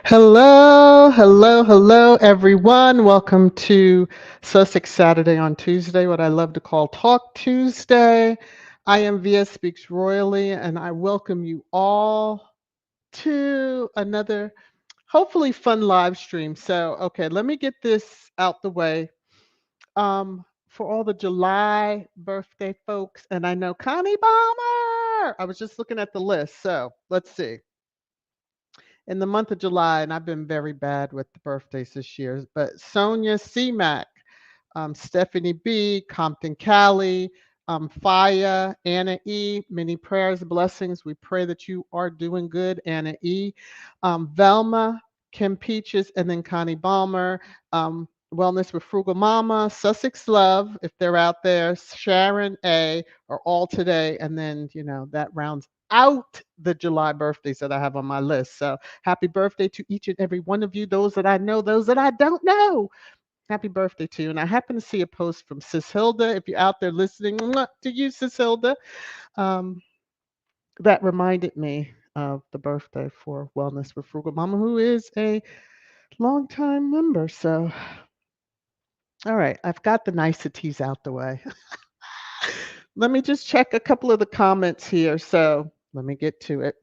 Hello, hello, hello, everyone. Welcome to Sussex Saturday on Tuesday, what I love to call Talk Tuesday. I am VS Speaks Royally, and I welcome you all to another hopefully fun live stream. So, okay, let me get this out the way. For all the July birthday folks, and I know Connie Balmer. I was just looking at the list, so let's see in the month of July, and I've been very bad with the birthdays this year, but Sonia C. Mac, Stephanie B., Compton Callie, Faya, Anna E., many prayers, blessings. We pray that you are doing good, Anna E., Velma, Kim Peaches, and then Connie Balmer, Wellness with Frugal Mama, Sussex Love, if they're out there, Sharon A., are all today. And then, that rounds out the July birthdays that I have on my list. So happy birthday to each and every one of you, those that I know, those that I don't know. Happy birthday to you. And I happen to see a post from Sis Hilda. If you're out there listening, mwah, to you, Sis Hilda, um, that reminded me of the birthday for Wellness with Frugal Mama, who is a longtime member. So, all right, I've got the niceties out the way. Let me just check a couple of the comments here. So let me get to it.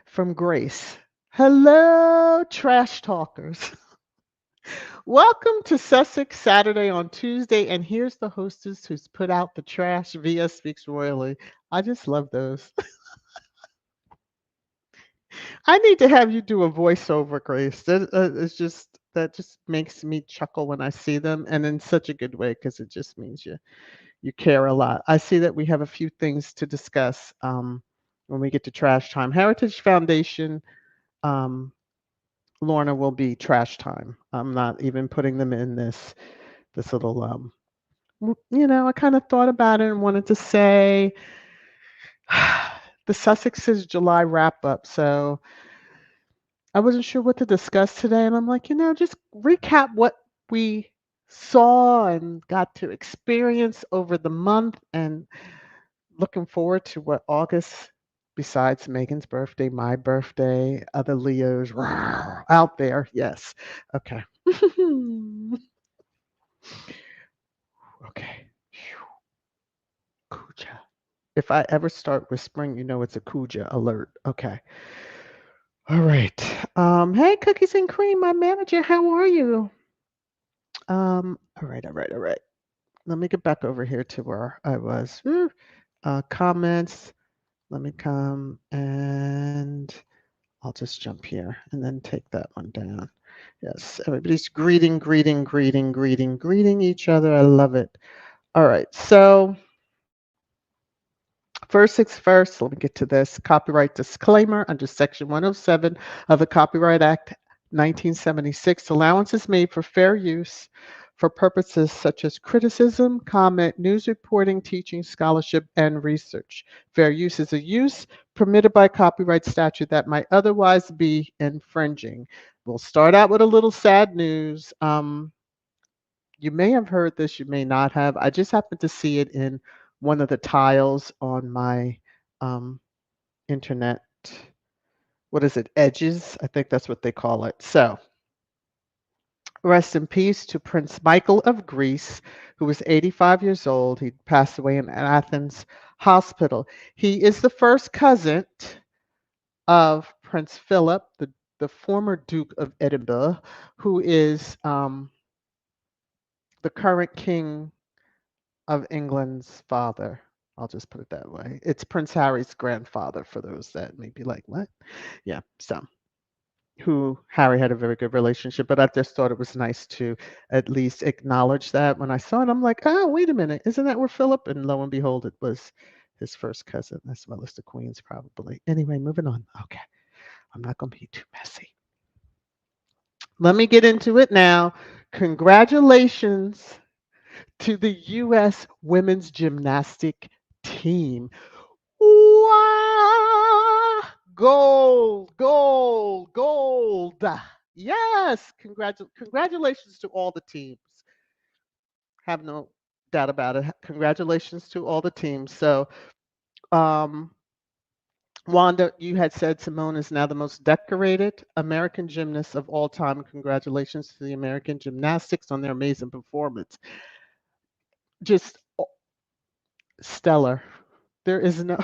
From Grace. Hello, trash talkers. Welcome to Sussex Saturday on Tuesday, and here's the hostess who's put out the trash via Speaks Royally. I just love those. I need to have you do a voiceover, Grace. That just makes me chuckle when I see them, and in such a good way because it just means you care a lot. I see that we have a few things to discuss when we get to trash time. Heritage Foundation. Lorna will be trash time. I'm not even putting them in this little I kind of thought about it and wanted to say the Sussex's July wrap up. So I wasn't sure what to discuss today, and I'm like, just recap what we saw and got to experience over the month, and looking forward to what August, besides Megan's birthday, my birthday, other Leos out there. Yes. Okay. Okay. Kuja. If I ever start whispering, it's a Kuja alert. Okay. All right. Hey, Cookies and Cream, my manager, how are you? All right, all right, all right. Let me get back over here to where I was. Comments. Let me come and I'll just jump here and then take that one down. Yes, everybody's greeting each other. I love it. All right, so first things first, let me get to this. Copyright disclaimer under Section 107 of the Copyright Act 1976. Allowance is made for fair use for purposes such as criticism, comment, news reporting, teaching, scholarship, and research. Fair use is a use permitted by copyright statute that might otherwise be infringing. We'll start out with a little sad news. You may have heard this, you may not have. I just happened to see it in one of the tiles on my um, internet. What is it? Edges? I think that's what they call it. So, rest in peace to Prince Michael of Greece, who was 85 years old. He passed away in Athens hospital. He is the first cousin of Prince Philip, the former Duke of Edinburgh, who is the current king of England's father. I'll just put it that way. It's Prince Harry's grandfather, for those that may be like, what? Yeah, so who Harry had a very good relationship, but I just thought it was nice to at least acknowledge that. When I saw it, I'm like, oh, wait a minute, isn't that where Philip? And lo and behold, it was his first cousin, as well as the Queen's, probably. Anyway, moving on. Okay, I'm not going to be too messy. Let me get into it now. Congratulations to the U.S. women's gymnastic team. Wow! Gold, gold, gold. Yes, congratulations to all the teams. Have no doubt about it. Congratulations to all the teams. So, um, Wanda, you had said Simone is now the most decorated American gymnast of all time. Congratulations to the American Gymnastics on their amazing performance. Just stellar. There is no,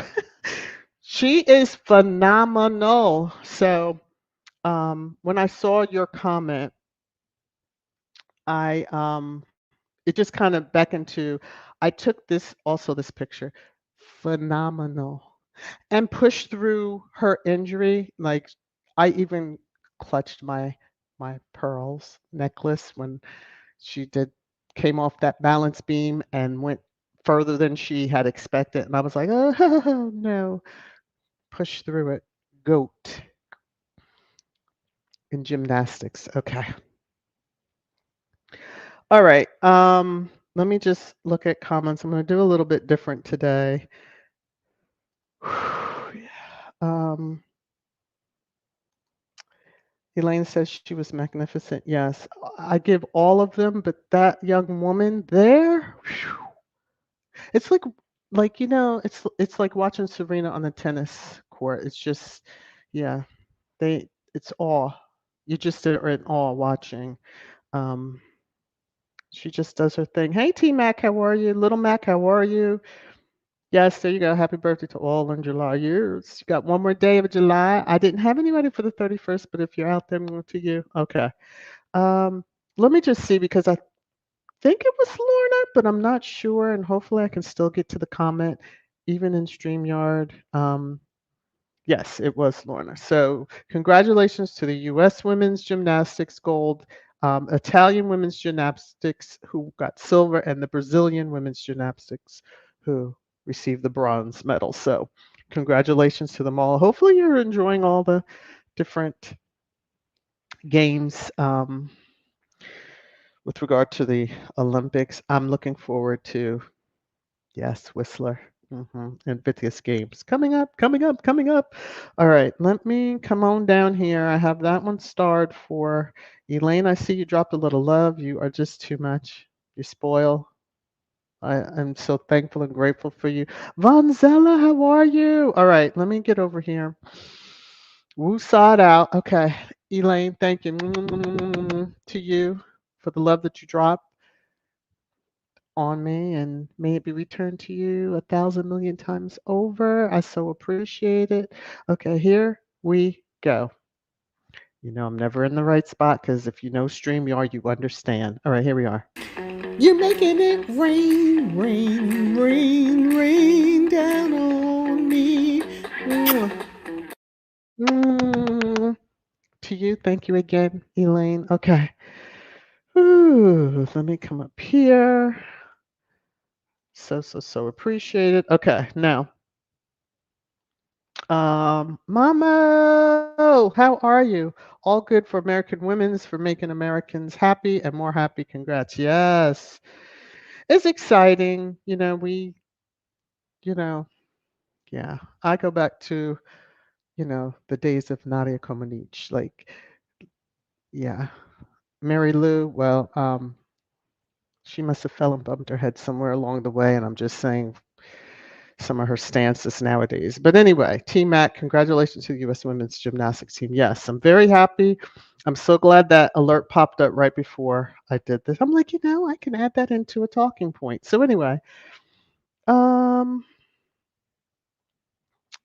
she is phenomenal. So, when I saw your comment, it just kind of beckoned to, I took this picture, phenomenal, and pushed through her injury. Like, I even clutched my pearls necklace when she did came off that balance beam and went further than she had expected, and I was like, oh no, push through it. Goat in gymnastics. Okay. All right. Let me just look at comments. I'm going to do a little bit different today. Yeah. Elaine says she was magnificent. Yes, I give all of them, but that young woman there, whew, it's it's like watching Serena on the tennis court. It's just, yeah, it's awe. You just are in awe watching. Um, she just does her thing. Hey, T Mac, how are you? Little Mac, how are you? Yes, there you go. Happy birthday to all in July years. You got one more day of July. I didn't have anybody for the 31st, but if you're out there, more to you. Okay. Um, Let me just see because I think it was Lorna, but I'm not sure, and hopefully I can still get to the comment even in StreamYard. Yes, it was Lorna. So congratulations to the U.S. Women's Gymnastics gold, Italian Women's Gymnastics who got silver, and the Brazilian Women's Gymnastics who received the bronze medal. So congratulations to them all. Hopefully you're enjoying all the different games. With regard to the Olympics, I'm looking forward to, yes, Whistler. And Vithius Games coming up, coming up, coming up. All right, let me come on down here. I have that one starred for Elaine. I see you dropped a little love. You are just too much. You spoil. I'm so thankful and grateful for you. Vonzella, how are you? All right, let me get over here. Woo saw it out. Okay, Elaine, thank you to you for the love that you dropped on me, and may it be returned to you 1,000,000,000 times over. I so appreciate it. Okay, here we go. You know, I'm never in the right spot because if you know StreamYard, you understand. All right, here we are. You're making it rain, rain, rain, rain down on me. Mwah. Mm. To you, thank you again, Elaine. Okay. Ooh, let me come up here. So appreciated. Okay, now, Mama, how are you? All good for American Women's for making Americans happy and more happy. Congrats. Yes, it's exciting. You know, yeah. I go back to, the days of Nadia Comaneci. Like, yeah, Mary Lou. Well, she must have fell and bumped her head somewhere along the way, and I'm just saying some of her stances nowadays. But anyway, Team Mac, congratulations to the U.S. Women's Gymnastics team. Yes, I'm very happy. I'm so glad that alert popped up right before I did this. I'm like, I can add that into a talking point. So anyway, um,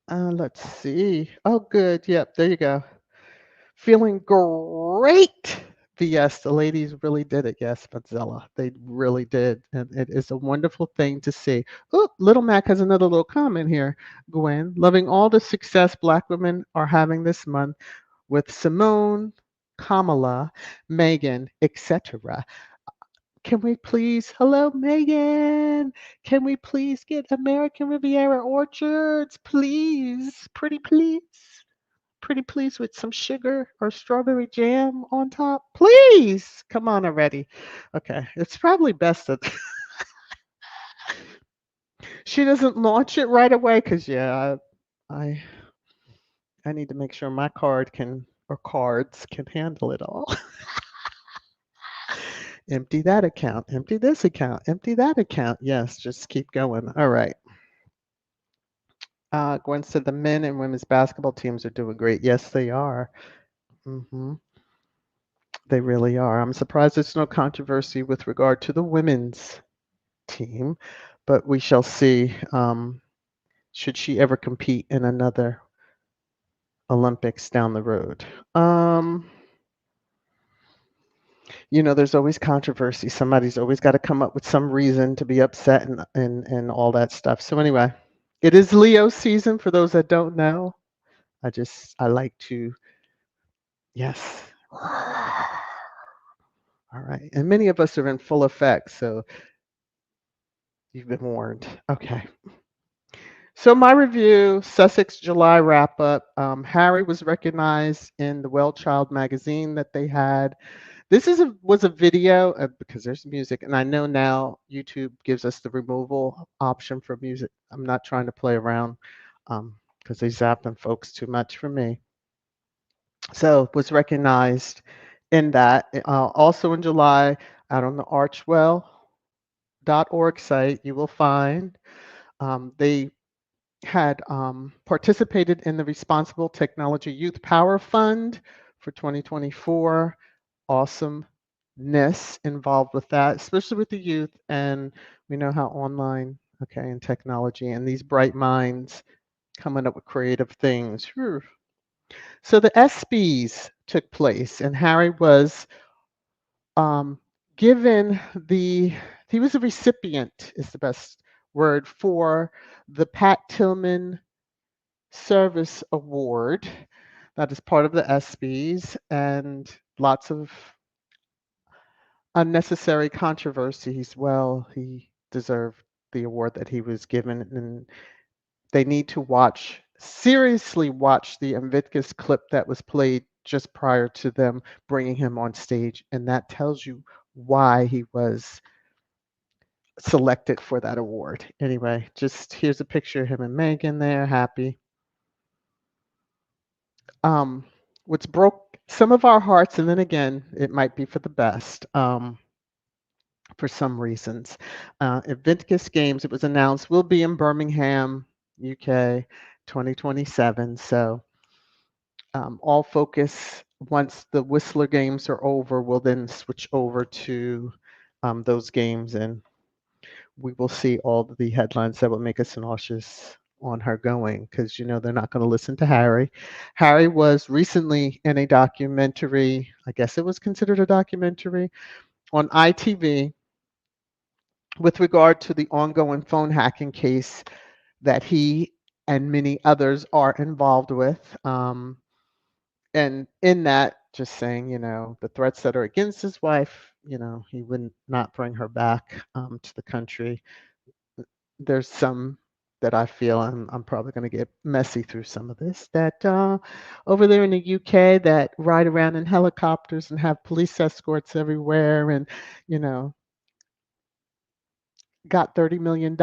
let's see. Oh, good. Yep, there you go. Feeling great. Yes, the ladies really did it. Yes, Mazzella, they really did. And it is a wonderful thing to see. Oh, Little Mac has another little comment here. Gwen, loving all the success Black women are having this month with Simone, Kamala, Megan, etc. Can we please, hello, Megan? Can we please get American Riviera Orchards, please? Pretty please with some sugar or strawberry jam on top? Please, come on already. Okay, it's probably best that she doesn't launch it right away because, yeah, I I need to make sure my card can or cards can handle it all. Empty that account, empty this account, empty that account. Yes, just keep going. All right. Gwen said the men and women's basketball teams are doing great. Yes, they are. hmm They really are. I'm surprised there's no controversy with regard to the women's team, but we shall see. Should she ever compete in another Olympics down the road? Um, there's always controversy. Somebody's always got to come up with some reason to be upset and all that stuff. So anyway, it is Leo season for those that don't know. I like to, yes. All right. And many of us are in full effect, so you've been warned. Okay. So my review, Sussex July wrap up. Harry was recognized in the Well Child magazine that they had. This was a video because there's music, and I know now YouTube gives us the removal option for music. I'm not trying to play around because they zapping folks too much for me. So was recognized in that. Also in July, out on the Archewell.org site, you will find they had participated in the Responsible Technology Youth Power Fund for 2024. Awesomeness involved with that, especially with the youth. And we know how online, okay, and technology and these bright minds coming up with creative things. Whew. So the SBs took place, and Harry was um, given he was a recipient, is the best word, for the Pat Tillman Service Award. That is part of the ESPYs, and lots of unnecessary controversies. Well, he deserved the award that he was given, and they need to seriously watch the Invictus clip that was played just prior to them bringing him on stage, and that tells you why he was selected for that award. Anyway, just here's a picture of him and Megan there, happy. um, what's broke some of our hearts, and then again, it might be for the best for some reasons. Invictus Games, it was announced, will be in Birmingham, UK, 2027. So all focus, once the Whistler Games are over, will then switch over to those games, and we will see all the headlines that will make us nauseous on her going, because they're not going to listen to Harry. Harry was recently in a documentary, I guess it was considered a documentary, on ITV with regard to the ongoing phone hacking case that he and many others are involved with. And in that, just saying, the threats that are against his wife, he would not bring her back to the country. There's some that I feel I'm probably going to get messy through some of this, that over there in the UK that ride around in helicopters and have police escorts everywhere, and got $30 million.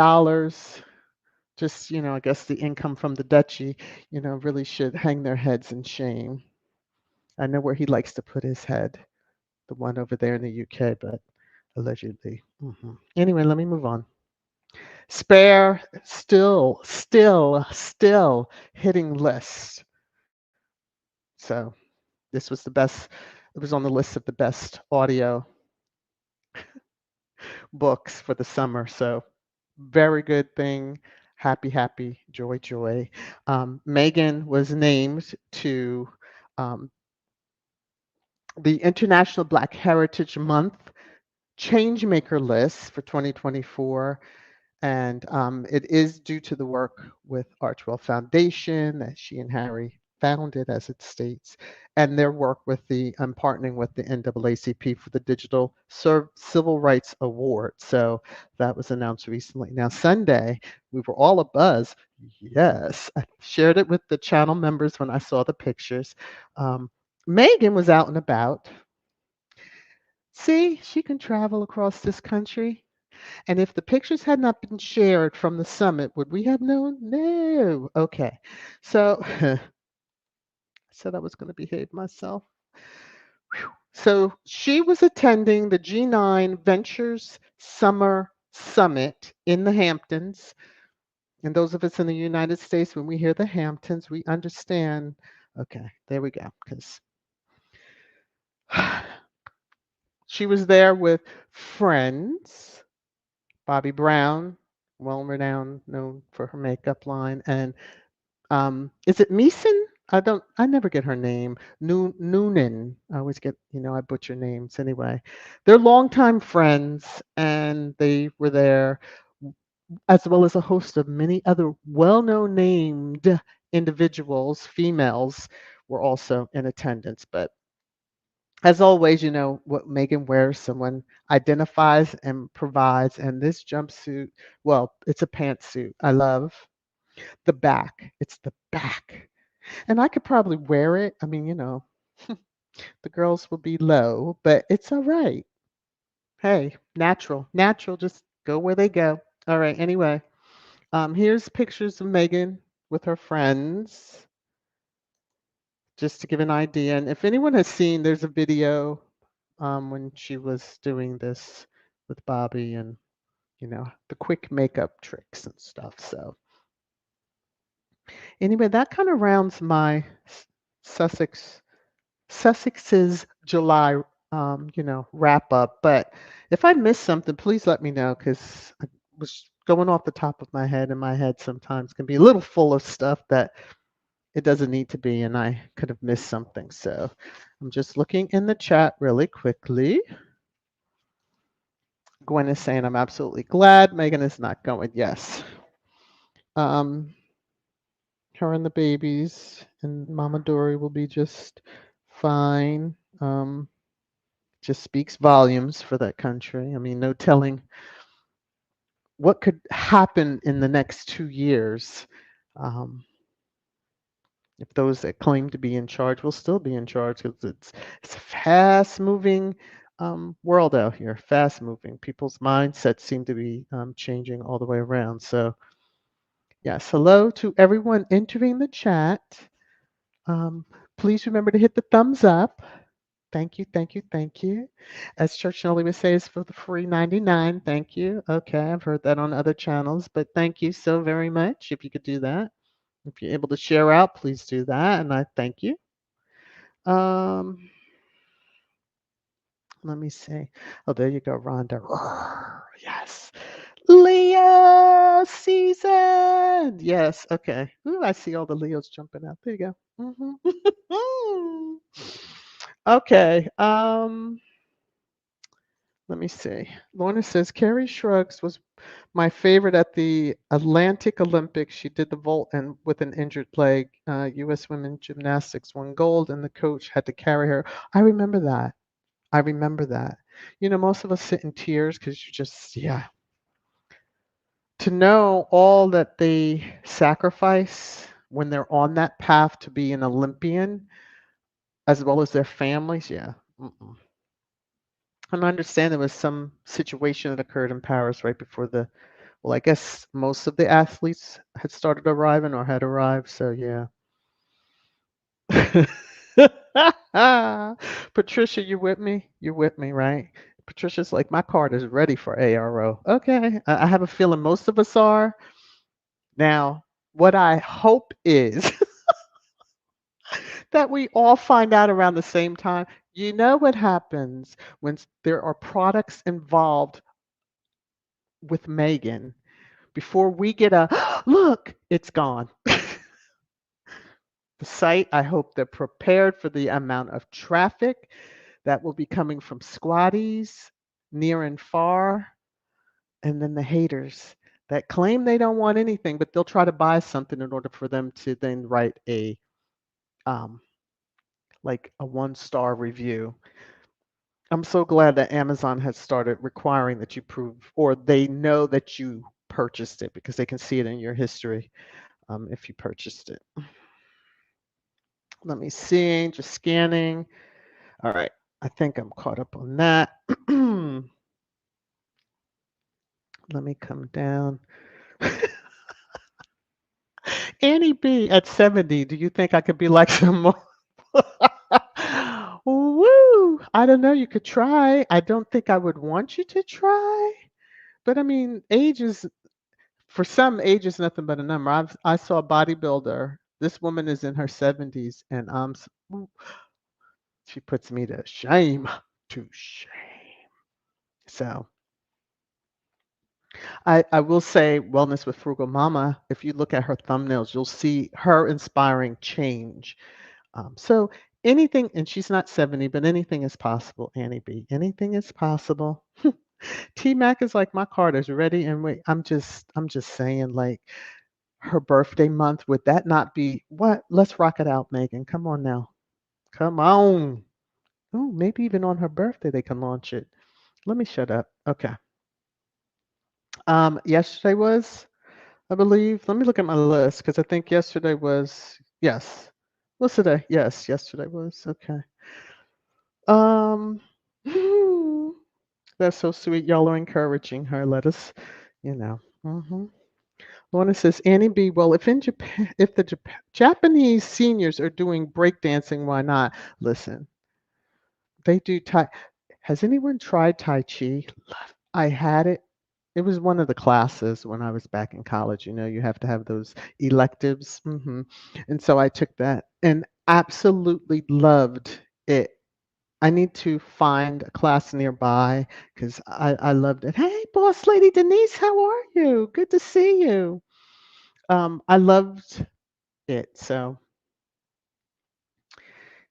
Just I guess the income from the duchy, really should hang their heads in shame. I know where he likes to put his head, the one over there in the UK, but allegedly. Anyway, let me move on. Spare still hitting lists. So this was the best. It was on the list of the best audio books for the summer. So very good thing. Happy, happy, joy, joy. Megan was named to um, the International Black Heritage Month Changemaker list for 2024. And it is due to the work with Archewell Foundation that she and Harry founded, as it states, and their work with partnering with the NAACP for the Digital Civil Rights Award. So that was announced recently. Now, Sunday, we were all abuzz. Yes, I shared it with the channel members when I saw the pictures. Megan was out and about. See, she can travel across this country. And if the pictures had not been shared from the summit, would we have known? No. Okay. So I said I was going to behave myself. Whew. So she was attending the G9 Ventures Summer Summit in the Hamptons. And those of us in the United States, when we hear the Hamptons, we understand. Okay, there we go. Because she was there with friends, Bobby Brown, well renowned, known for her makeup line, and is it Meeson? I never get her name. Noonan. I always get, I butcher names anyway. They're longtime friends, and they were there, as well as a host of many other well-known named individuals, females, were also in attendance. But as always, what Megan wears, someone identifies and provides. And this jumpsuit, well, it's a pantsuit. I love the back. It's the back. And I could probably wear it. I mean, the girls will be low, but it's all right. Hey, natural, natural. Just go where they go. All right. Anyway, here's pictures of Megan with her friends, just to give an idea. And if anyone has seen, there's a video when she was doing this with Bobby and, the quick makeup tricks and stuff. So anyway, that kind of rounds my Sussex Sussex's July, wrap up. But if I missed something, please let me know because I was going off the top of my head, and my head sometimes can be a little full of stuff that it doesn't need to be, and I could have missed something. So I'm just looking in the chat really quickly. Gwen is saying, I'm absolutely glad Megan is not going. Yes. Um, her and the babies and Mama Dory will be just fine. Just speaks volumes for that country. I mean, no telling what could happen in the next 2 years, um, if those that claim to be in charge will still be in charge, because it's a fast moving world out here. Fast moving. People's mindsets seem to be changing all the way around. So yes, hello to everyone entering the chat. Um, please remember to hit the thumbs up. Thank you, thank you, thank you. As Church Nelly would say, it's for the free 99. Thank you. Okay, I've heard that on other channels, but thank you so very much. If you could do that, if you're able to share out, please do that, and I thank you. Um, let me see. Oh, there you go, Rhonda. Yes. Leo season. Yes. Okay. Ooh, I see all the Leos jumping out. There you go. Okay. Let me see. Lorna says Carrie Shrugs was my favorite at the Atlantic Olympics. She did the vault and with an injured leg. U.S. women gymnastics won gold, and the coach had to carry her. I remember that. I remember that. Most of us sit in tears because you just, yeah. To know all that they sacrifice when they're on that path to be an Olympian, as well as their families, yeah. Mm-mm. And I understand there was some situation that occurred in Paris right before well, I guess most of the athletes had started arriving or had arrived, so yeah. Patricia, you with me? You're with me, right? Patricia's like, my card is ready for ARO. Okay, I have a feeling most of us are. Now, what I hope is that we all find out around the same time. You know what happens when there are products involved with Megan? Before we get a look, it's gone. The site, I hope they're prepared for the amount of traffic that will be coming from squatties near and far, and then the haters that claim they don't want anything, but they'll try to buy something in order for them to then write a um, like a 1-star review. I'm so glad that Amazon has started requiring that you prove, or they know that you purchased it because they can see it in your history if you purchased it. Let me see, just scanning. All right, I think I'm caught up on that. Let me come down. Annie B at 70, do you think I could be like some more? Woo! I don't know. You could try. I don't think I would want you to try. But I mean, age is For some, age is nothing but a number. I saw a bodybuilder. This woman is in her 70s, and she puts me to shame. To shame. So I will say, Wellness with Frugal Mama, if you look at her thumbnails, you'll see her inspiring change. So anything, and she's not 70, but anything is possible, Annie B. Anything is possible. T Mac is like, my card is ready and wait. I'm just saying, like, her birthday month, would that not be what? Let's rock it out, Megan. Come on now. Come on. Oh, maybe even on her birthday they can launch it. Let me shut up. Okay. Yesterday was, I believe. Let me look at my list because I think yesterday was, yes. What's today? Yes, yesterday was. Okay. Um that's so sweet. Y'all are encouraging her. Let us, you know. hmm Lorna says, Annie B, well, if in Japan, if the Japanese seniors are doing breakdancing, why not? Listen, they do Tai. Has anyone tried Tai Chi? I had it. It was one of the classes when I was back in college. You know, you have to have those electives. And so I took that and absolutely loved it. I need to find a class nearby because I loved it. Hey, boss lady Denise, how are you? Good to see you. I loved it. So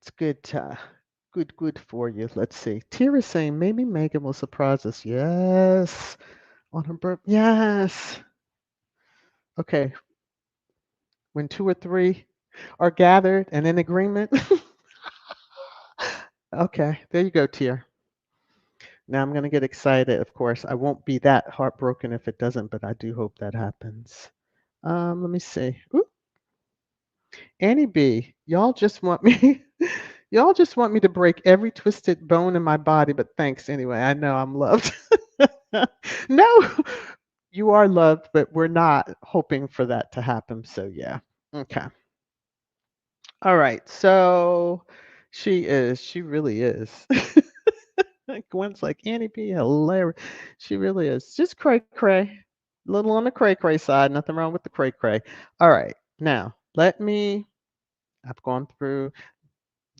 it's good for you. Let's see. Tira's saying maybe Megan will surprise us. Yes. On her birthday. Yes. Okay. When two or three are gathered and in agreement. Okay. There you go, Tia. Now I'm going to get excited. Of course, I won't be that heartbroken if it doesn't, but I do hope that happens. Let me see. Ooh, Annie B, y'all just want me y'all just want me to break every twisted bone in my body, but thanks anyway. I know I'm loved. No, you are loved, but we're not hoping for that to happen. So yeah. Okay. All right. So she really is. Gwen's like, Annie B, hilarious. She really is. Just cray cray. Little on the cray cray side. Nothing wrong with the cray cray. All right. Now, I've gone through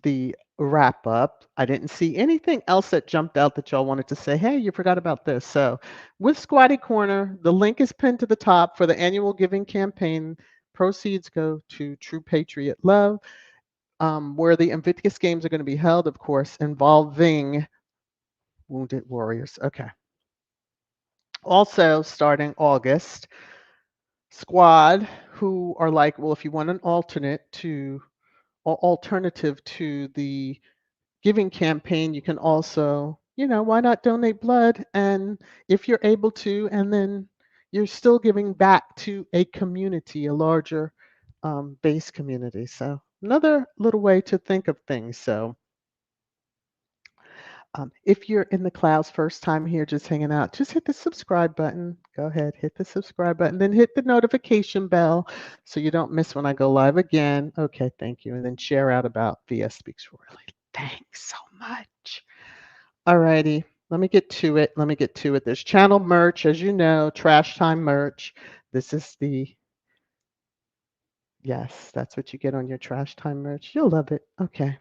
the wrap up. I didn't see anything else that jumped out that y'all wanted to say, hey, you forgot about this. So, with Squatty Corner, the link is pinned to the top for the annual giving campaign. Proceeds go to True Patriot Love, where the Invictus Games are going to be held, of course, involving Wounded Warriors. Okay. Also, starting August, Squad, who are like, well, if you want an alternative to the giving campaign, you can also, why not donate blood? And if you're able to, and then you're still giving back to a community, a larger base community. So, another little way to think of things. So, if you're in the clouds first time here just hanging out, just hit the subscribe button. Go ahead, hit the subscribe button, then hit the notification bell so you don't miss when I go live again. Okay, thank you. And then share out about VS Speaks Royally. Thanks so much. All righty, let me get to it. There's channel merch, as you know, Trash Time merch. This is yes, that's what you get on your Trash Time merch. You'll love it. Okay.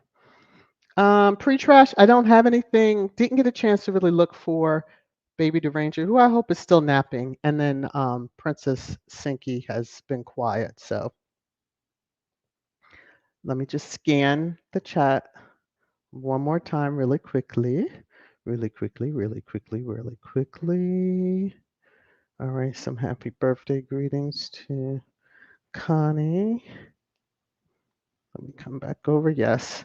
Pre-trash, I don't have anything. Didn't get a chance to really look for Baby Deranger, who I hope is still napping. And then Princess Sinky has been quiet. So let me just scan the chat one more time really quickly. Really quickly. All right, some happy birthday greetings to Connie. Let me come back over. Yes,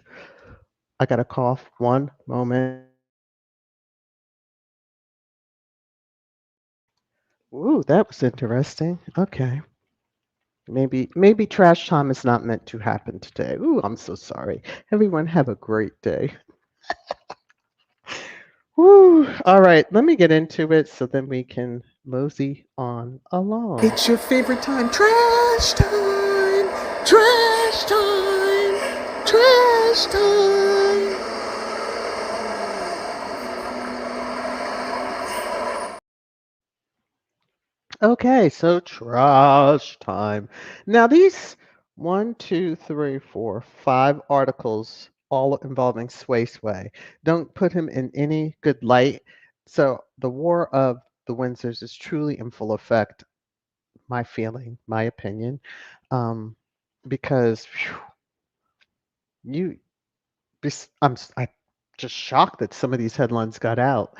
I got a cough. One moment. Ooh, that was interesting. Okay. Maybe trash time is not meant to happen today. Ooh, I'm so sorry. Everyone have a great day. Woo. All right, let me get into it so then we can mosey on along. It's your favorite time. Trash time. Trash time. Trash time. Okay, so trash time. Now these one, two, three, four, five articles all involving Sway Sway don't put him in any good light. So the War of the Windsors is truly in full effect. My feeling, my opinion, because phew, you, I'm just shocked that some of these headlines got out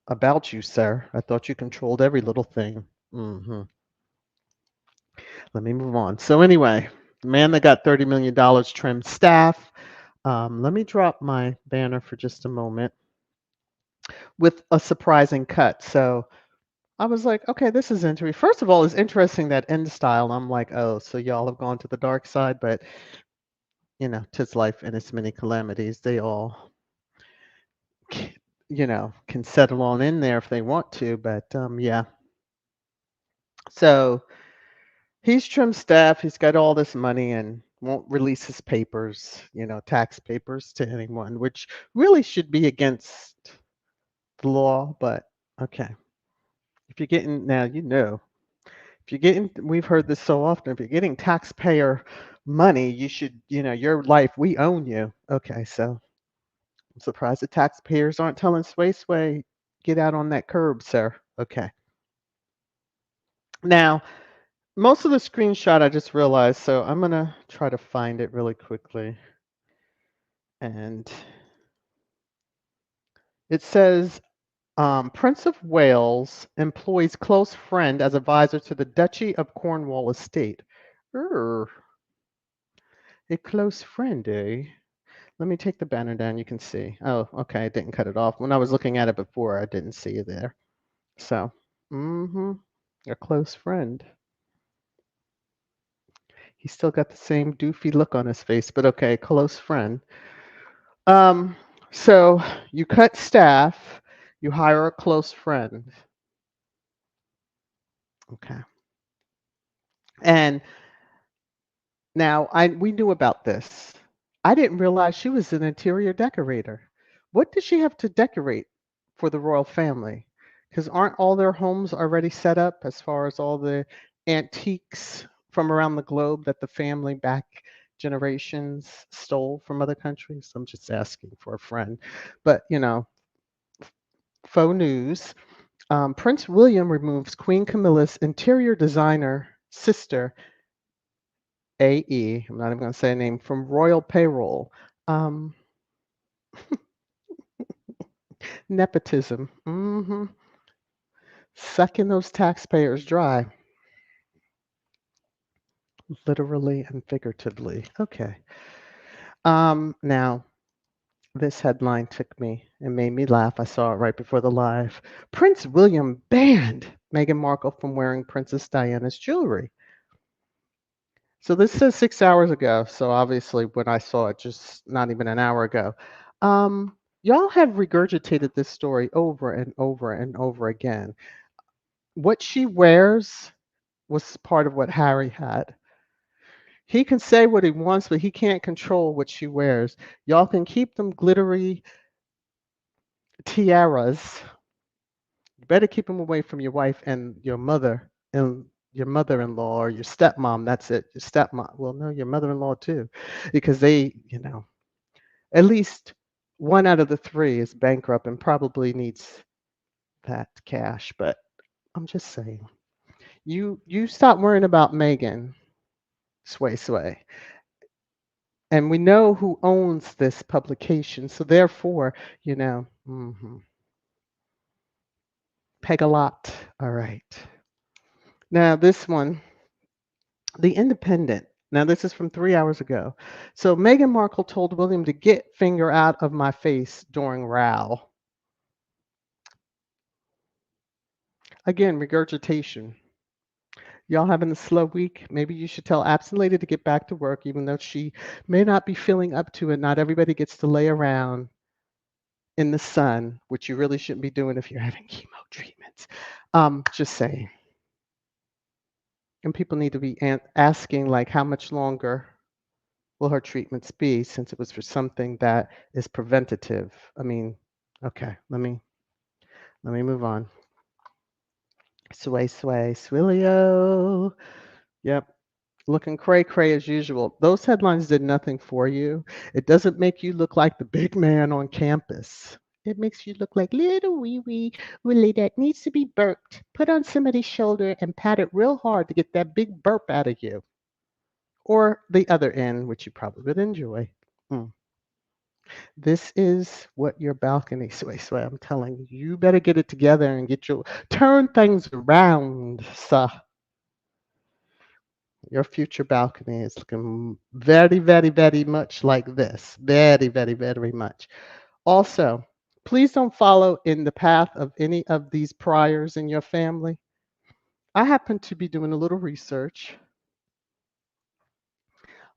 about you, sir. I thought you controlled every little thing. Hmm. Let me move on. So anyway, the man that got $30 million trimmed staff. Let me drop my banner for just a moment with a surprising cut. So I was like, okay, this is interesting. First of all, it's interesting that end style. I'm like, oh, so y'all have gone to the dark side, but tis life and its many calamities. They all, can settle on in there if they want to. But yeah, so he's trimmed staff. He's got all this money and won't release his papers, tax papers to anyone, which really should be against the law. But okay, if you're getting now, if you're getting, we've heard this so often. If you're getting taxpayer money, you should, your life, we own you. Okay, so I'm surprised the taxpayers aren't telling Sway Sway, get out on that curb, sir. Okay. Now, most of the screenshot I just realized, so I'm gonna try to find it really quickly. And it says Prince of Wales employs close friend as advisor to the Duchy of Cornwall estate. Er, a close friend, eh? Let me take the banner down. You can see. Oh, okay. I didn't cut it off. When I was looking at it before, I didn't see it there. So, a close friend. He's still got the same doofy look on his face, but okay, close friend. Um, so you cut staff, you hire a close friend. Okay. And now we knew about this. I didn't realize she was an interior decorator. What does she have to decorate for the royal family? Because aren't all their homes already set up as far as all the antiques from around the globe that the family back generations stole from other countries? I'm just asking for a friend. But, faux news. Prince William removes Queen Camilla's interior designer sister AE, I'm not even going to say a name, from royal payroll. Um, Nepotism. Sucking those taxpayers dry, literally and figuratively. Okay. Now, this headline took me and made me laugh. I saw it right before the live. Prince William banned Meghan Markle from wearing Princess Diana's jewelry. So this says 6 hours ago. So obviously, when I saw it, just not even an hour ago. Y'all have regurgitated this story over and over and over again. What she wears was part of what Harry had. He can say what he wants, but he can't control what she wears. Y'all can keep them glittery tiaras. You better keep them away from your wife and your mother-in-law or your stepmom. That's it. Your stepmom. Well, no, your mother-in-law too, because they, at least one out of the three is bankrupt and probably needs that cash. But I'm just saying, you stop worrying about Megan, Sway Sway. And we know who owns this publication. So therefore, peg a lot. All right. Now this one, The Independent. Now this is from 3 hours ago. So Meghan Markle told William to get finger out of my face during row. Again, regurgitation. Y'all having a slow week? Maybe you should tell absent lady to get back to work, even though she may not be feeling up to it. Not everybody gets to lay around in the sun, which you really shouldn't be doing if you're having chemo treatments. Just saying. And people need to be asking, like, how much longer will her treatments be since it was for something that is preventative? I mean, okay, let me move on. Sway, sway, swillio. Yep. Looking cray cray as usual. Those headlines did nothing for you. It doesn't make you look like the big man on campus. It makes you look like little wee wee Willie that needs to be burped. Put on somebody's shoulder and pat it real hard to get that big burp out of you. Or the other end, which you probably would enjoy. Mm. This is what your balcony, sway sway. I'm telling you, you better get it together and get your turn things around, sir. Your future balcony is looking very, very, very much like this. Very, very, very much. Also, please don't follow in the path of any of these priors in your family. I happen to be doing a little research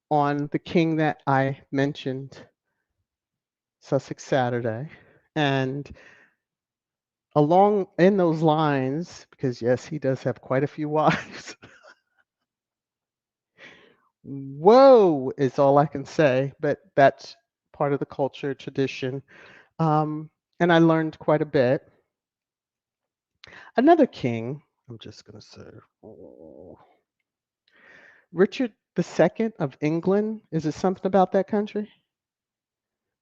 on the king that I mentioned, Sussex Saturday. And along in those lines, because yes, he does have quite a few wives. Whoa is all I can say, but that's part of the culture tradition. And I learned quite a bit. Another king, I'm just going to say, oh, Richard II of England. Is it something about that country?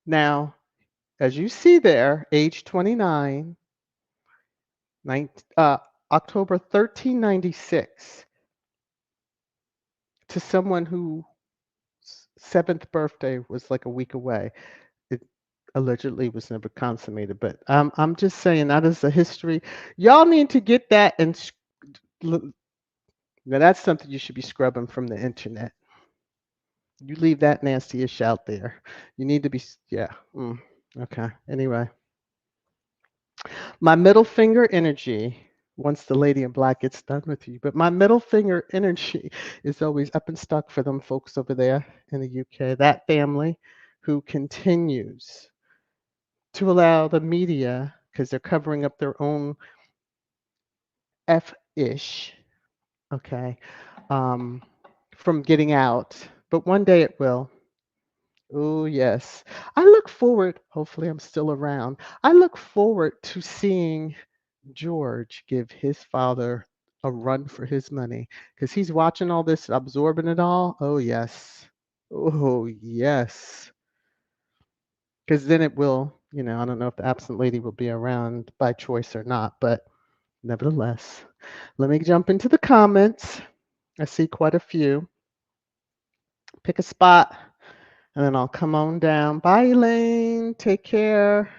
Now, as you see there, age 29, uh, October 1396, to someone whose seventh birthday was like a week away. It allegedly was never consummated, but I'm just saying that is the history. Y'all need to get that and now that's something you should be scrubbing from the internet. You leave that nasty ish out there. You need to be, yeah. Okay. Anyway, my middle finger energy, once the lady in black gets done with you, but my middle finger energy is always up and stuck for them folks over there in the UK, that family who continues to allow the media, because they're covering up their own F ish, okay, um, from getting out. But one day it will. Oh, yes. I look forward, hopefully, I'm still around. I look forward to seeing George give his father a run for his money because he's watching all this, absorbing it all. Oh, yes. Oh, yes. Because then it will, I don't know if the absent lady will be around by choice or not, but nevertheless, let me jump into the comments. I see quite a few. Pick a spot. And then I'll come on down. Bye, Elaine. Take care.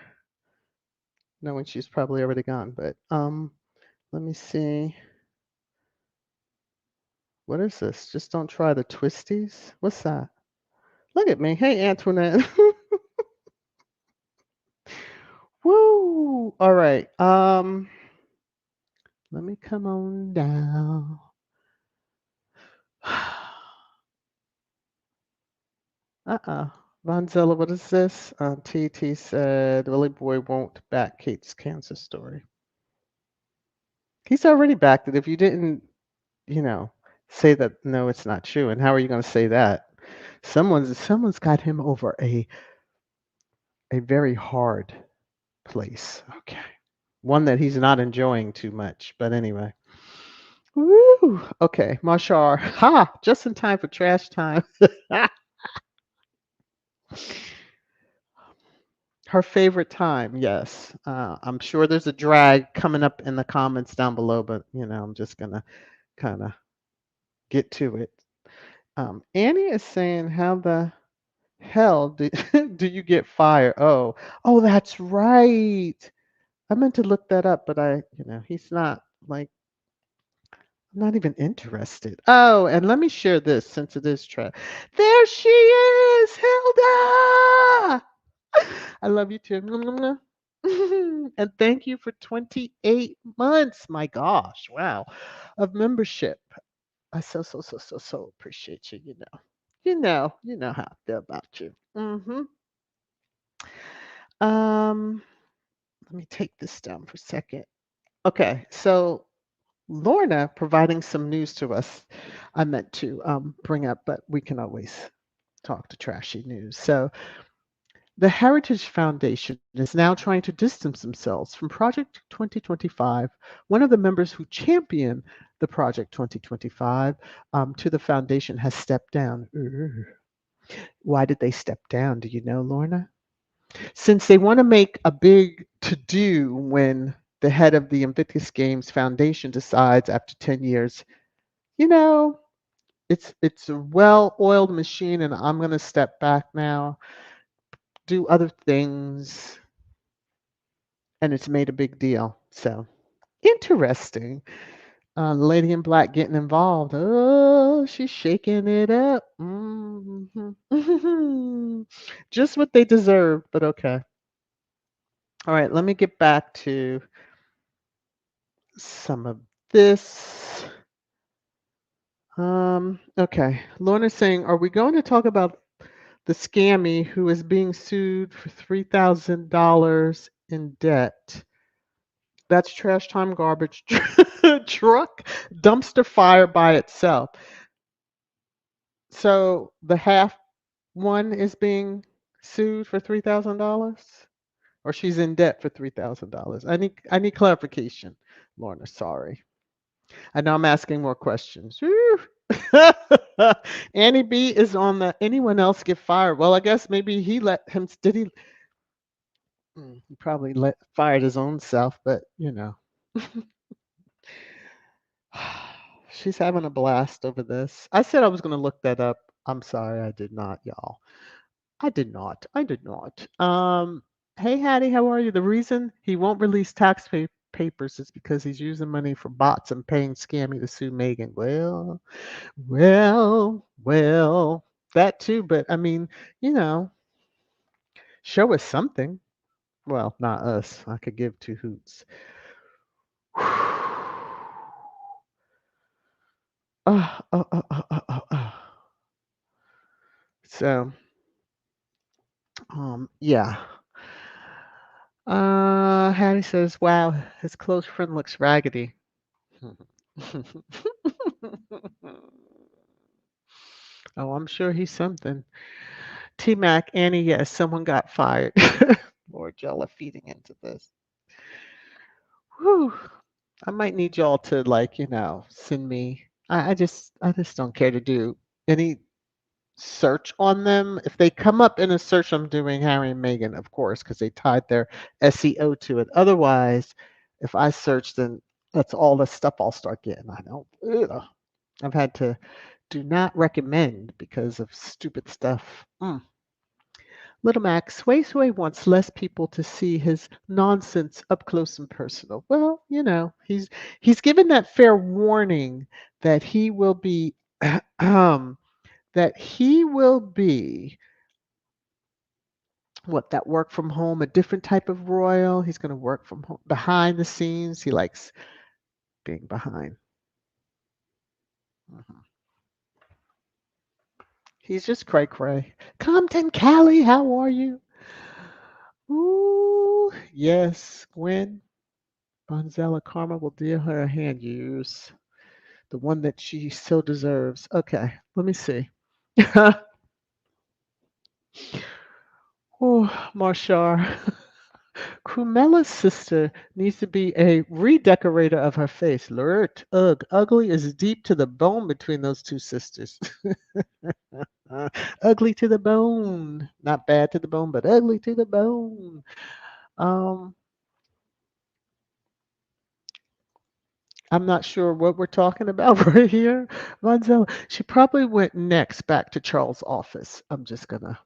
Knowing she's probably already gone, but let me see. What is this? Just don't try the twisties. What's that? Look at me. Hey, Antoinette. Woo. All right. Let me come on down. Vonzilla, what is this? TT said Willie Boy won't back Kate's cancer story. He's already backed it. If you didn't, say that no, it's not true. And how are you going to say that? Someone's got him over a very hard place. Okay. One that he's not enjoying too much. But anyway. Woo. Okay, Mashar. Ha! Just in time for trash time. Her favorite time, yes. I'm sure there's a drag coming up in the comments down below, but I'm just gonna kind of get to it. Annie is saying, "How the hell do do you get fired?" Oh, that's right. I meant to look that up, but he's not like I'm not even interested. Oh, and let me share this since it is trap. There she is, Hilda. I love you too. And thank you for 28 months. My gosh, wow, of membership. I so appreciate you. You know how I feel about you. Let me take this down for a second. Okay, so Lorna providing some news to us. I meant to bring up, but we can always talk to trashy news. So The Heritage Foundation is now trying to distance themselves from Project 2025. One of the members who championed the Project 2025 to the foundation has stepped down. Ooh. Why did they step down? Do you know, Lorna? Since they want to make a big to do when the head of the Invictus Games Foundation decides after 10 years, you know, it's a well-oiled machine and I'm going to step back now, do other things, and it's made a big deal. So interesting. Lady in Black getting involved. Oh, she's shaking it up. Just what they deserve, but okay. All right, let me get back to some of this. Okay. Lorna's saying, are we going to talk about the scammy who is being sued for $3,000 in debt? That's trash time garbage truck dumpster fire by itself. So the half one is being sued for $3,000, or she's in debt for $3,000. I need clarification, Lorna. Sorry, I know I'm asking more questions. Whew. Annie B is on the anyone else get fired? Well, I guess maybe he let him. Did he? He probably fired his own self, but you know. She's having a blast over this. I said I was going to look that up. I'm sorry, I did not, y'all. I did not. I did not. Hey Hattie, how are you? The reason he won't release papers is because he's using money for bots and paying Scammy to sue Megan. Well, that too. But I mean, you know, show us something. Well, not us. I could give two hoots. So, yeah. Hattie says, "Wow, his close friend looks raggedy." Oh, I'm sure he's something. T Mac, Annie, yes, someone got fired. Lord, y'all are feeding into this. Whew. I might need y'all to send me. I just don't care to do any search on them. If they come up in a search, I'm doing Harry and Meghan, of course, because they tied their SEO to it. Otherwise, if I search, then that's all the stuff I'll start getting. I don't. Ugh. I've had to do not recommend because of stupid stuff. Little Mac, Sway Sway wants less people to see his nonsense up close and personal. Well, he's given that fair warning that he will be that he will be that work from home, a different type of royal. He's going to work from home behind the scenes. He likes being behind. Mhm. He's just cray cray. Compton Callie, how are you? Ooh, yes, Gwen. Bonzella Karma will deal her a hand use. The one that she so deserves. Okay, let me see. Oh, Marshar. Crumella's sister needs to be a redecorator of her face. Lurt, ugh, ugly is deep to the bone between those two sisters. Ugly to the bone. Not bad to the bone, but ugly to the bone. Um, I'm not sure what we're talking about right here. Monzella, she probably went next back to Charles' office. I'm just gonna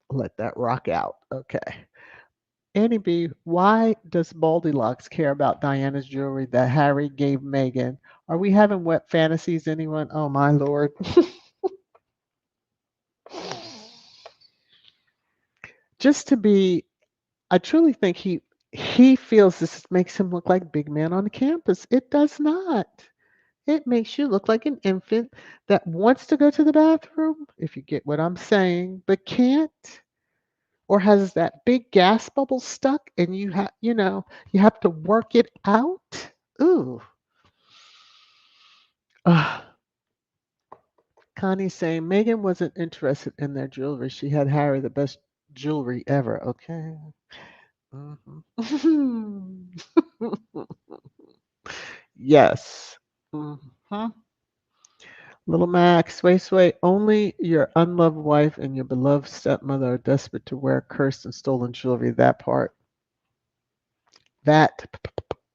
let that rock out. Okay. Annie B, why does Baldilocks care about Diana's jewelry that Harry gave Meghan? Are we having wet fantasies, anyone? Oh my lord. Just to be, I truly think he feels this makes him look like big man on the campus. It does not. It makes you look like an infant that wants to go to the bathroom, if you get what I'm saying, but can't, or has that big gas bubble stuck and you have to work it out. Ooh. Ugh. Connie's saying Megan wasn't interested in their jewelry. She had Harry, the best. jewelry ever. Okay. Mhm. Yes. Mhm. Little Max, wait, wait. Only your unloved wife and your beloved stepmother are desperate to wear cursed and stolen jewelry. That part. That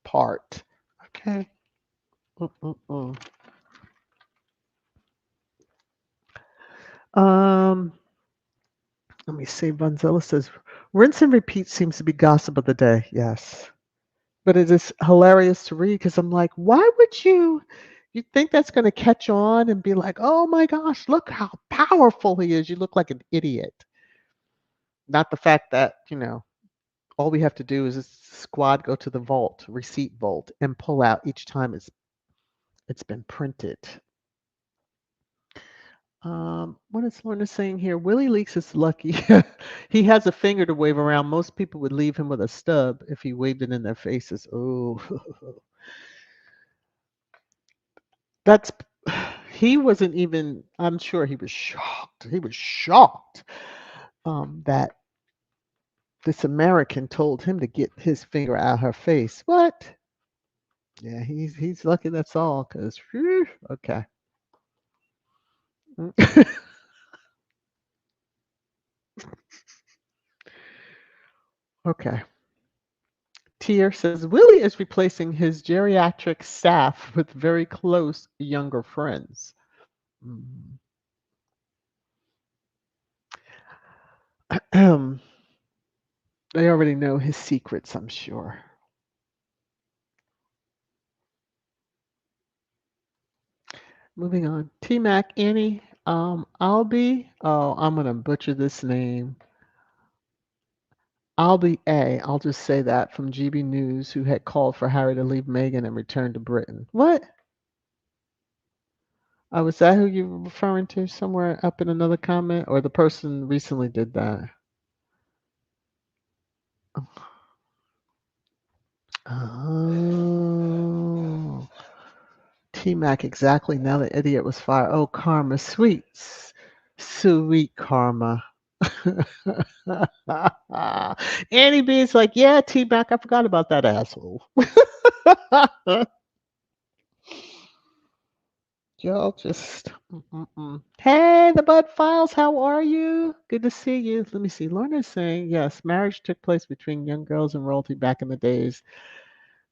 part. Okay. Mm-mm-mm. Um, Let me see. Bonzilla says, rinse and repeat seems to be gossip of the day. Yes. But it is hilarious to read because I'm like, why would you think that's going to catch on and be like, oh my gosh, look how powerful he is. You look like an idiot. Not the fact that, all we have to do is this squad go to the vault, receipt vault, and pull out each time it's been printed. What is Lorna saying here? Willie Leaks is lucky. He has a finger to wave around. Most people would leave him with a stub if he waved it in their faces. Oh, that's he wasn't even. I'm sure he was shocked. He was shocked that this American told him to get his finger out her face. What? Yeah, he's lucky. That's all. Cause okay. Okay. Tier says Willie is replacing his geriatric staff with very close younger friends. Mm. They already know his secrets, I'm sure. Moving on. T Mac Annie. Albie. Oh, I'm gonna butcher this name. Albie A. I'll just say that from GB News, who had called for Harry to leave Meghan and return to Britain. What? Oh, was that who you were referring to somewhere up in another comment? Or the person recently did that? Oh. T Mac, exactly. Now the idiot was fired. Oh, karma. Sweet. Sweet karma. Annie B is like, yeah, T Mac, I forgot about that asshole. Y'all just. Mm-mm-mm. Hey, the Bud Files, how are you? Good to see you. Let me see. Lorna's saying, yes, marriage took place between young girls and royalty back in the days.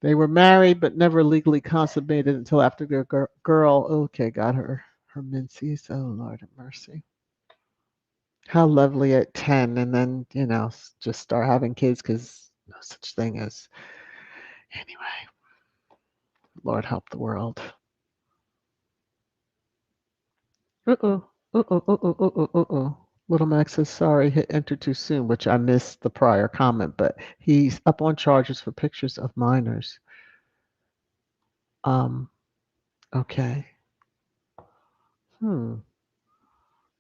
They were married but never legally consummated until after their girl, okay, got her menses. Oh, Lord have mercy. How lovely at 10, and then, just start having kids because no such thing as. Anyway, Lord help the world. Uh-oh. Uh-oh. Uh-oh. Uh-oh. Uh-oh. Little Max says, sorry, hit enter too soon, which I missed the prior comment, but he's up on charges for pictures of minors. Um, okay. Hmm.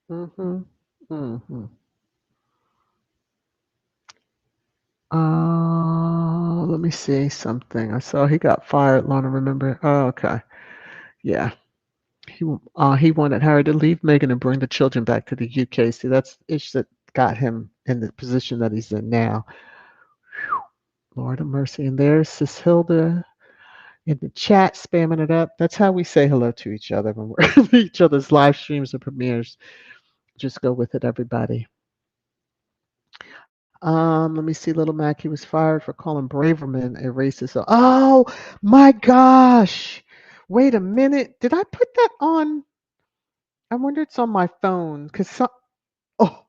Mm-hmm. Mm-hmm. Let me see something. I saw he got fired. Lana, remember? Oh, okay. Yeah. He wanted Harry to leave Meghan and bring the children back to the UK. See, that's the issue that got him in the position that he's in now. Whew. Lord of mercy. And there's Sis Hilda in the chat spamming it up. That's how we say hello to each other when we're in each other's live streams and premieres. Just go with it, everybody. Let me see, Little Mac. He was fired for calling Braverman a racist. Oh my gosh! Wait a minute. Did I put that on? I wonder it's on my phone because oh,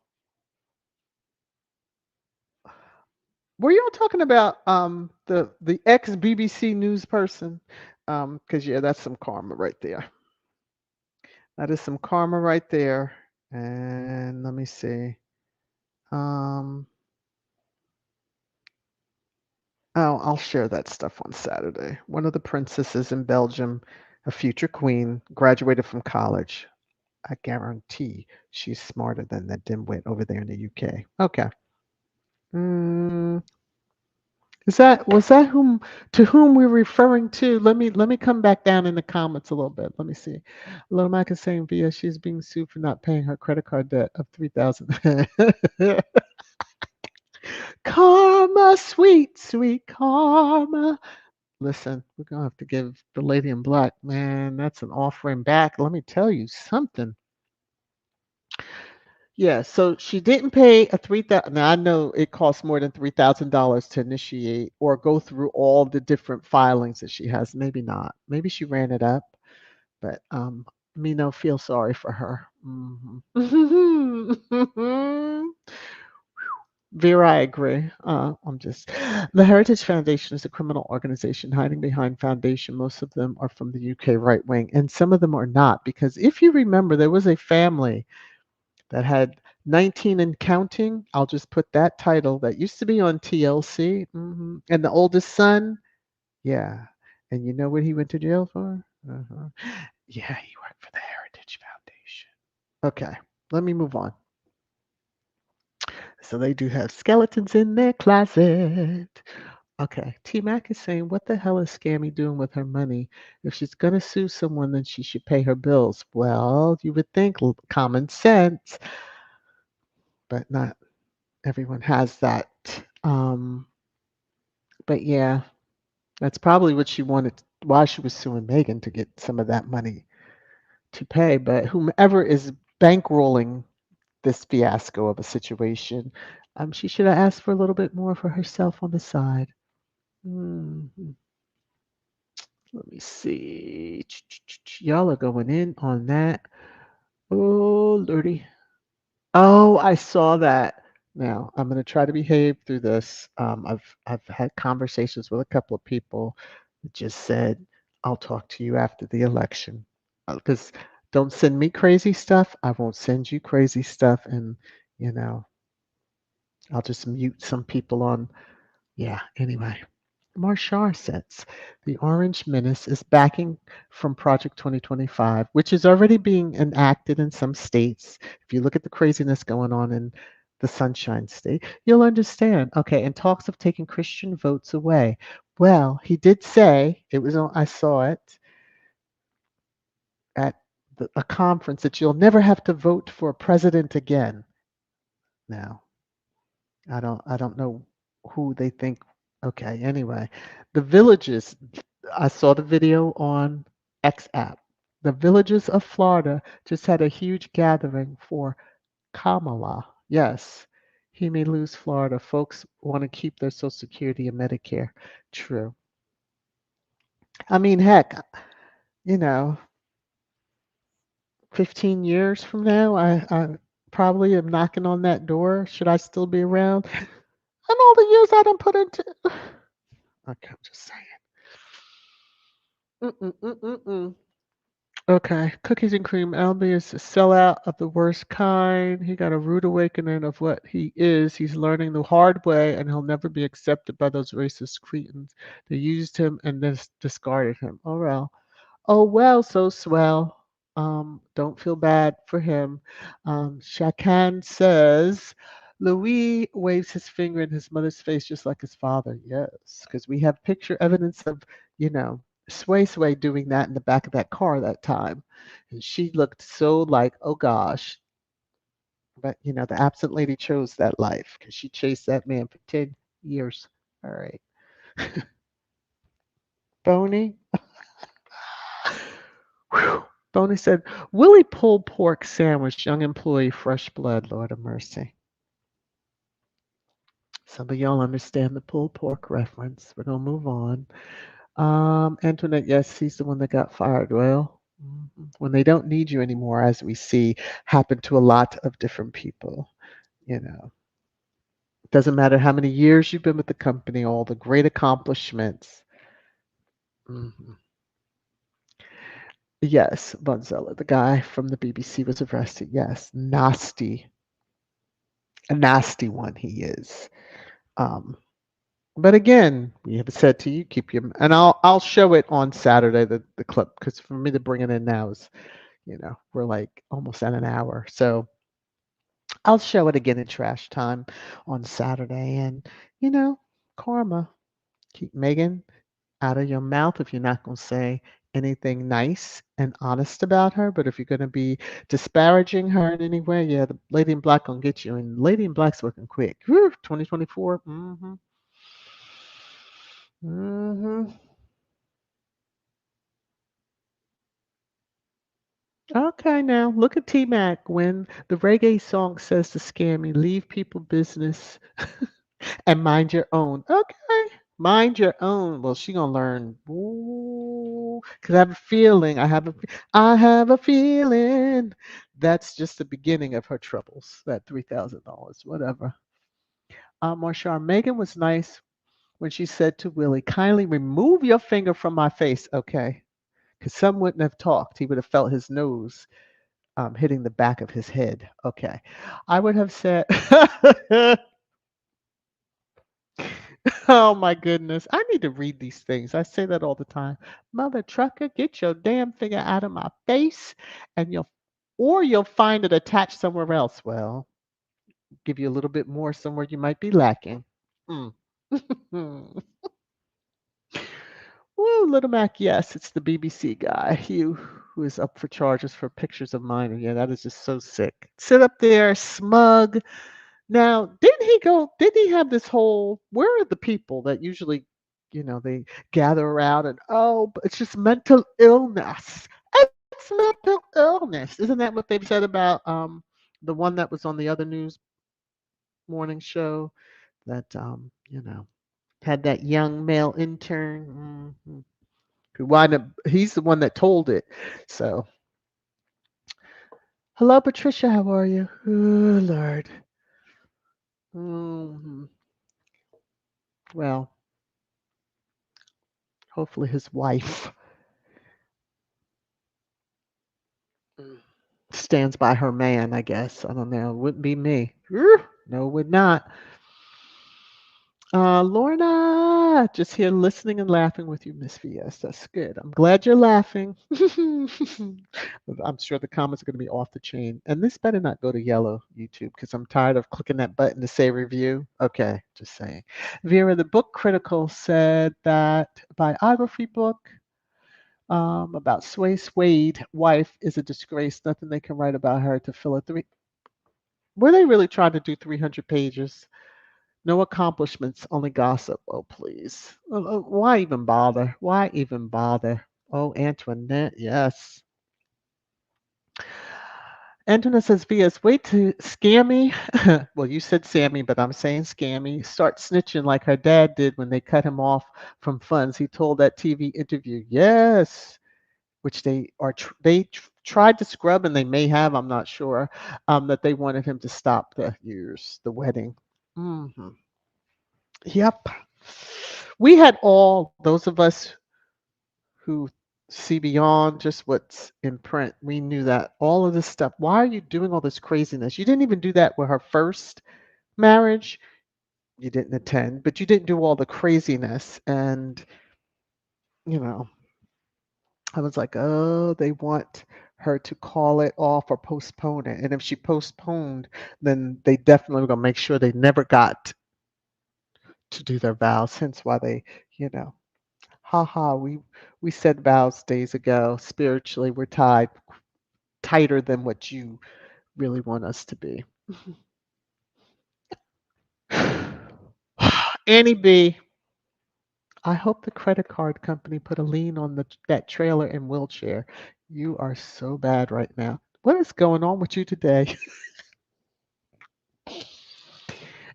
were y'all talking about the ex BBC News person? Because yeah, that's some karma right there. That is some karma right there. And let me see. Um, Oh, I'll share that stuff on Saturday. One of the princesses in Belgium, a future queen, graduated from college. I guarantee she's smarter than that dimwit over there in the UK. Okay. Mm, was that whom we're referring to? Let me come back down in the comments a little bit. Let me see. Little Mac is saying Via she's being sued for not paying her credit card debt of 3,000. Karma, sweet, sweet karma. Listen, we're gonna have to give the lady in black, man, that's an offering back. Let me tell you something. Yeah, so she didn't pay a 3,000. Now I know it costs more than $3,000 to initiate or go through all the different filings that she has. Maybe not. Maybe she ran it up, but me no feel sorry for her. Vera, I agree. I'm just the Heritage Foundation is a criminal organization hiding behind foundation. Most of them are from the UK right wing, and some of them are not. Because if you remember, there was a family that had 19 and counting. I'll just put that title that used to be on TLC. And the oldest son, yeah. And you know what he went to jail for? Yeah, he worked for the Heritage Foundation. Okay, let me move on. So they do have skeletons in their closet. Okay, T Mac is saying, what the hell is Scammy doing with her money? If she's going to sue someone, then she should pay her bills. Well, you would think common sense, but not everyone has that. But yeah, that's probably what she wanted, why she was suing Megan to get some of that money to pay. But whomever is bankrolling this fiasco of a situation, she should have asked for a little bit more for herself on the side. Mhm. Let me see. Y'all are going in on that. Oh, Lordy. Oh, I saw that. Now, I'm going to try to behave through this. I've had conversations with a couple of people that just said, I'll talk to you after the election. Because don't send me crazy stuff. I won't send you crazy stuff. And, you know, I'll just mute some people on. Yeah, anyway. Marshar says the Orange Menace is backing from Project 2025, which is already being enacted in some states. If you look at the craziness going on in the Sunshine State, you'll understand. Okay, and talks of taking Christian votes away. Well, he did say it was on. I saw it at a conference that you'll never have to vote for a president again. Now, I don't know who they think. Okay, anyway, the villages. I saw the video on X app. The villages of Florida just had a huge gathering for Kamala. Yes, he may lose Florida. Folks want to keep their Social Security and Medicare. True. I mean, heck, you know, 15 years from now, I probably am knocking on that door. Should I still be around? And all the years I done put into. Okay, I'm just saying. Mm-mm-mm-mm-mm. Okay, Cookies and Cream. Albie is a sellout of the worst kind. He got a rude awakening of what he is. He's learning the hard way, and he'll never be accepted by those racist cretins. They used him and then discarded him. Oh well. Oh well, so swell. Don't feel bad for him. Shakan says Louis waves his finger in his mother's face just like his father. Yes, because we have picture evidence of, you know, Sway Sway doing that in the back of that car that time. And she looked so like, oh gosh. But, you know, the absent lady chose that life because she chased that man for 10 years. All right. Boney. Whew. Boney said, Willie pulled pork sandwich, young employee, fresh blood, Lord of mercy. Some of y'all understand the pulled pork reference. We're going to move on. Antoinette, yes, he's the one that got fired. Well, when they don't need you anymore, as we see happen to a lot of different people, you know. It doesn't matter how many years you've been with the company, all the great accomplishments. Mhm. Yes, Bonzella, the guy from the BBC was arrested. Yes, nasty, a nasty one he is. Um, but again, we have said to you, keep your and I'll show it on Saturday the clip because for me to bring it in now is, you know, we're like almost at an hour, so I'll show it again in trash time on Saturday. And you know, karma, keep Megan out of your mouth if you're not gonna say anything nice and honest about her. But if you're going to be disparaging her in any way, yeah, the Lady in Black gonna get you. And Lady in Black's working quick. Whew, 2024. Mm-hmm. Mm-hmm. Okay, now look at T Mac when the reggae song says to Scammy, leave people business and mind your own. Okay, mind your own. Well, she gonna learn. Ooh, cause I have a feeling. I have a feeling that's just the beginning of her troubles. That $3,000, whatever. Marshawn, Megan was nice when she said to Willie, "Kindly remove your finger from my face." Okay, because some wouldn't have talked. He would have felt his nose hitting the back of his head. Okay, I would have said. Oh my goodness. I need to read these things. I say that all the time. Mother trucker, get your damn finger out of my face and you'll find it attached somewhere else. Well, give you a little bit more somewhere you might be lacking. Mm. Woo, Little Mac, yes, it's the BBC guy. You who is up for charges for pictures of mine. Yeah, that is just so sick. Sit up there, smug. Now, didn't he have this whole, where are the people that usually, they gather around and, oh, but it's just mental illness. It's mental illness. Isn't that what they've said about the one that was on the other news morning show that, had that young male intern who wound up, he's the one that told it. So, hello, Patricia, how are you? Oh, Lord. hmm Well, hopefully his wife stands by her man, I guess. I don't know. It wouldn't be me. No, it would not. Lorna, just here listening and laughing with you, Miss VS. That's good. I'm glad you're laughing. I'm sure the comments are going to be off the chain. And this better not go to yellow YouTube because I'm tired of clicking that button to say review. Okay, just saying. Vera, the book critical, said that biography book about Sway Suede wife is a disgrace. Nothing they can write about her to fill a three. Were they really trying to do 300 pages? No accomplishments, only gossip. Oh, please. Why even bother? Why even bother? Oh, Antoinette, yes. Antoinette says, VS, wait to scammy. Well, you said Sammy, but I'm saying scammy. Start snitching like her dad did when they cut him off from funds. He told that TV interview, yes, which tried to scrub and they may have, I'm not sure, that they wanted him to stop the wedding. hmm Yep. We had all those of us who see beyond just what's in print. We knew that all of this stuff. Why are you doing all this craziness? You didn't even do that with her first marriage. You didn't attend, but you didn't do all the craziness. And, you know, I was like, oh, they want her to call it off or postpone it. And if she postponed, then they definitely were going to make sure they never got to do their vows. Hence why they, you know, haha, we said vows days ago. Spiritually, we're tighter than what you really want us to be. Annie B, I hope the credit card company put a lien on that trailer and wheelchair. You are so bad right now. What is going on with you today?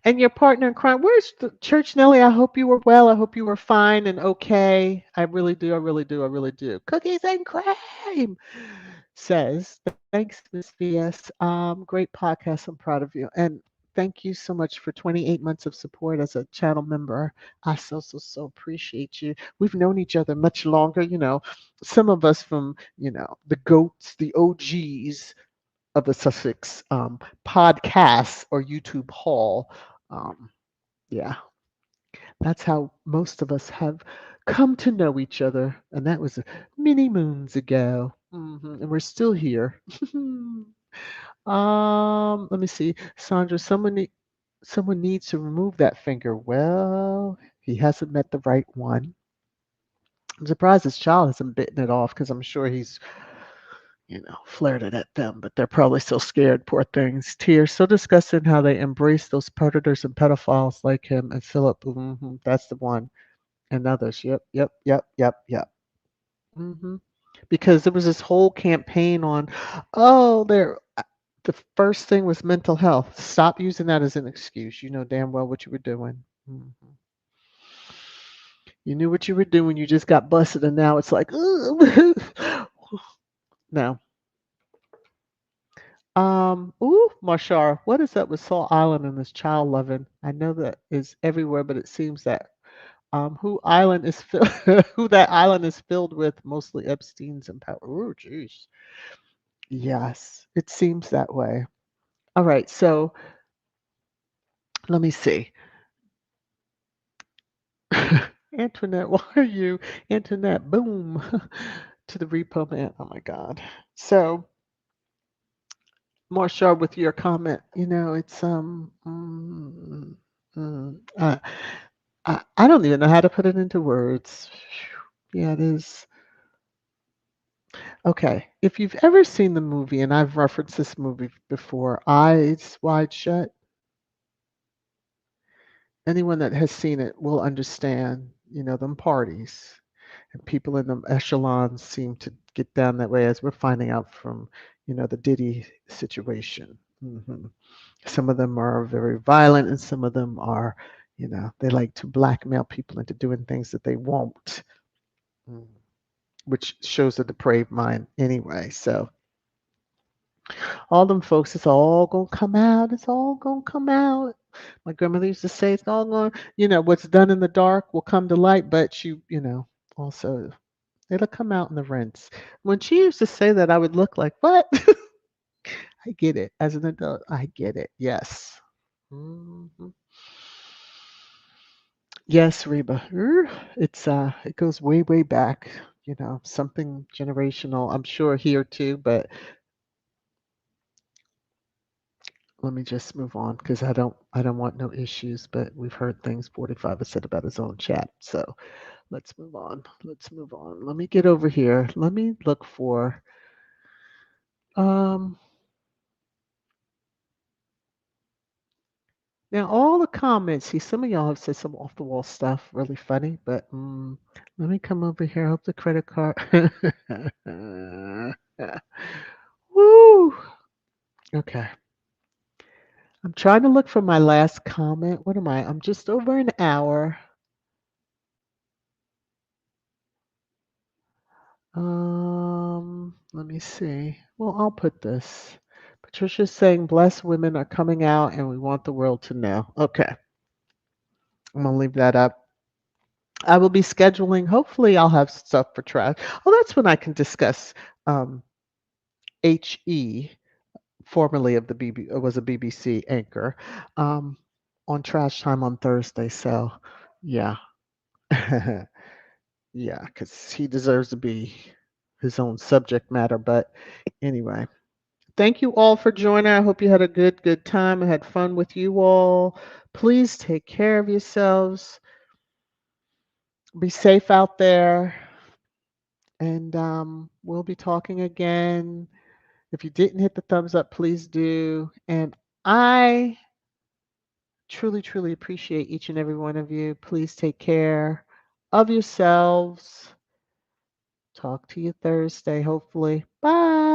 And your partner in crime, where's the church, Nellie? I hope you were well. I hope you were fine and okay. I really do. I really do. I really do. Cookies and cream says, thanks, Miss VS. Great podcast. I'm proud of you. And thank you so much for 28 months of support as a channel member. I so appreciate you. We've known each other much longer, some of us from, the GOATs, the OGs of the Sussex podcast or YouTube hall. Um, yeah, that's how most of us have come to know each other, and that was many moons ago. And we're still here. Let me see, Sandra. Someone needs to remove that finger. Well, he hasn't met the right one. I'm surprised his child hasn't bitten it off because I'm sure he's, flirted at them, but they're probably still scared, poor things. Tears, so disgusting how they embrace those predators and pedophiles like him and Philip. That's the one. And others. Yep, yep, yep, yep, yep. hmm Because there was this whole campaign on, oh, the first thing was mental health. Stop using that as an excuse. You know damn well what you were doing. You knew what you were doing. You just got busted, and now it's like, no. Ooh, Marshar, what is up with Salt Island and this child loving? I know that is everywhere, but it seems that who that island is filled with, mostly Epstein's and power. Oh, jeez. Yes, it seems that way. All right, so let me see. Antoinette, why are you Antoinette? Boom to the repo man. Oh my God. So, Marshall, with your comment, it's I don't even know how to put it into words. Yeah, it is. Okay, if you've ever seen the movie, and I've referenced this movie before, Eyes Wide Shut, anyone that has seen it will understand, them parties. And people in the echelons seem to get down that way, as we're finding out from, the Diddy situation. Some of them are very violent, and some of them are, they like to blackmail people into doing things that they won't, mm, which shows a depraved mind anyway. So all them folks, it's all gonna come out. It's all gonna come out. My grandmother used to say, it's all going, what's done in the dark will come to light, but also it'll come out in the rinse. When she used to say that, I would look like, what? I get it. As an adult, I get it. Yes. Mhm. Yes, Reba. It goes way, way back, something generational, I'm sure here too, but let me just move on because I don't want no issues, but we've heard things 45 has said about his own chat. So let's move on. Let's move on. Let me get over here. Let me look for um now all the comments. See, some of y'all have said some off the wall stuff, really funny, but let me come over here. Hope the credit card. Woo! Okay. I'm trying to look for my last comment. What am I? I'm just over an hour. Let me see. Well, I'll put this. Patricia's saying blessed women are coming out and we want the world to know. Okay. I'm gonna leave that up. I will be scheduling. Hopefully I'll have stuff for trash. Oh, that's when I can discuss HE, formerly of the was a BBC anchor, um, on Trash Time on Thursday. So yeah. Yeah, because he deserves to be his own subject matter. But anyway, thank you all for joining. I hope you had a good time. I had fun with you all. Please take care of yourselves. Be safe out there. And we'll be talking again. If you didn't hit the thumbs up, please do. And I truly, truly appreciate each and every one of you. Please take care of yourselves. Talk to you Thursday, hopefully. Bye.